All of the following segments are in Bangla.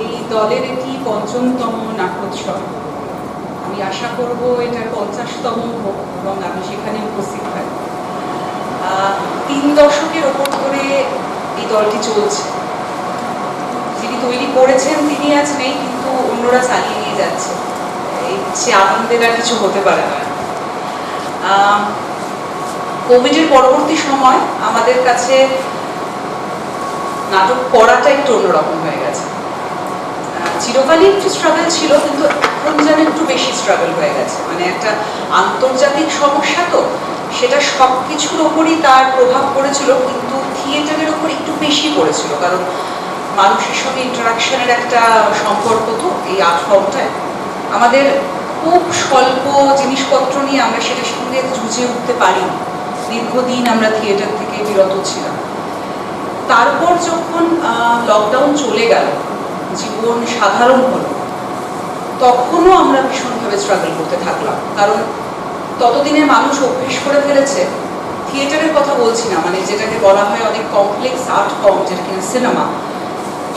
এই দলের এটি ৫ম নাট্যোৎসব। আমি আশা করব এটার ৫০তম হোক এবং আমি সেখানে উপস্থিত থাকি। ৩ দশকের ওপর ধরে এই দলটি চলছে। যিনি তৈরি করেছেন তিনি আজ নেই, কিন্তু অন্যরা চালিয়ে নিয়ে যাচ্ছে। এই সে আনন্দের আর কিছু হতে পারে না। কোভিডের পরবর্তী সময় আমাদের কাছে নাটক করাটা একটু অন্যরকম হয়ে গেছে। চিরকালই একটু স্ট্রাগল ছিল, কিন্তু এখন যেন একটু বেশি স্ট্রাগল হয়ে গেছে। মানে একটা আন্তর্জাতিক সমস্যা, তো সেটা সব কিছুর ওপরই তার প্রভাব পড়েছিল, কিন্তু থিয়েটারের ওপর একটু বেশি পড়েছিল, কারণ মানুষের সঙ্গে ইন্টারাকশনের একটা সম্পর্ক তো এই আর্ট ফর্মটায়। আমাদের খুব স্বল্প জিনিসপত্র নিয়ে আমরা সেটার সঙ্গে জুঝে উঠতে পারিনি। দীর্ঘদিন আমরা থিয়েটার থেকে বিরত ছিলাম। তারপর যখন লকডাউন চলে গেল, জীবন সাধারণ হলো, তখনও আমরা ভীষণভাবে স্ট্রাগল করতে থাকলাম। কারণ ততদিনে মানুষ অভ্যেস করে ফেলেছে, থিয়েটারের কথা বলছি না, মানে যেটাকে বলা হয় অনেক কমপ্লেক্স আর্ট ফর্ম, যেটা কিনা সিনেমা।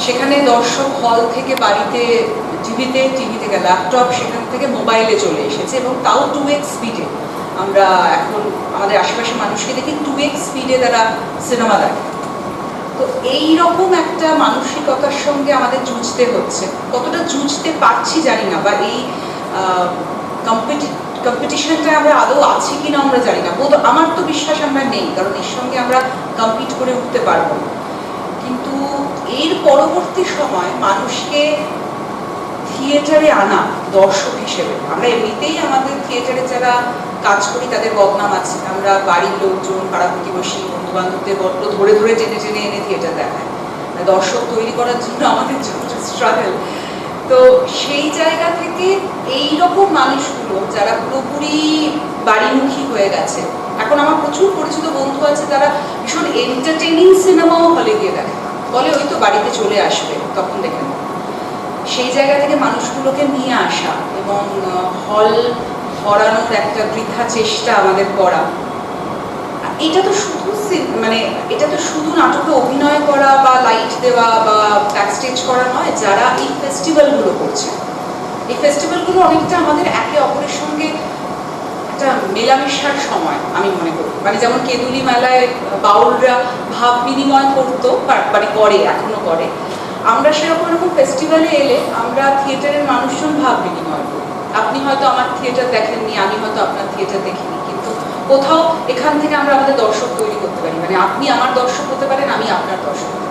সেখানে দর্শক হল থেকে বাড়িতে টিভিতে, টিভি থেকে ল্যাপটপ, সেখান থেকে মোবাইলে চলে এসেছে, এবং তাও 2x স্পিডে। আমরা এখন আমাদের আশেপাশে মানুষকে দেখি 2x স্পিডে তারা সিনেমা দেখে। তো এইরকম একটা মানসিকতার সঙ্গে আমাদের যুঝতে হচ্ছে। কতটা যুঝতে পারছি জানি না, বা এই কম্পিটিশনটা আমরা আদৌ আছি কিনা আমরা জানি না। বোধ আমার তো বিশ্বাস আমরা নেই, কারণ এর সঙ্গে আমরা কম্পিট করে উঠতে পারবো না। কিন্তু এর পরবর্তী সময় মানুষকে থিয়েটারে আনা দর্শক হিসেবে, আমরা এমনিতেই আমাদের থিয়েটারে যারা কাজ করি তাদের বদনাম আছে। আমরা বাড়ির লোকজন, পাড়া প্রতিবেশী, বন্ধু বান্ধবদের বড্ড ধরে ধরে টেনে টেনে এনে থিয়েটার দেখায়। দর্শক তৈরি করার জন্য আমাদের যথেষ্ট স্ট্রাগল। তো সেই জায়গা থেকে এইরকম মানুষগুলো যারা পুরোপুরি বাড়িমুখী হয়ে গেছে, এখন আমার প্রচুর পরিচিত বন্ধু আছে তারা ভীষণ এন্টারটেইনিং সিনেমাও হলে গিয়ে দেখে, বলে ওই তো বাড়িতে চলে আসবে তখন দেখে না। সেই জায়গা থেকে মানুষগুলোকে নিয়ে আসা এবং হল ভরানোর একটা বৃথা চেষ্টা আমাদের করা, এটা তো শুধু এটা তো শুধু নাটকে অভিনয় করা বা লাইট দেওয়া বা ব্যাকস্টেজ করা নয়। যারা এই ফেস্টিভ্যালগুলো করছে, এই ফেস্টিভ্যালগুলো অনেকটা আমাদের একে অপরের সঙ্গে একটা মেলামেশার সময় আমি মনে করি। মানে যেমন কেঁদুলি মেলায় বাউলরা ভাব বিনিময় করতো, মানে করে, এখনো করে। আমরা সেরকম এরকম ফেস্টিভ্যালে এলে আমরা থিয়েটারের মানুষজন ভাব বিনিময় করি। আপনি হয়তো আমার থিয়েটার দেখেননি, আমি হয়তো আপনার থিয়েটার দেখিনি, কিন্তু কোথাও এখান থেকে আমরা আমাদের দর্শক তৈরি করতে পারি। মানে আপনি আমার দর্শক হতে পারেন, আমি আপনার দর্শক হতে পারি।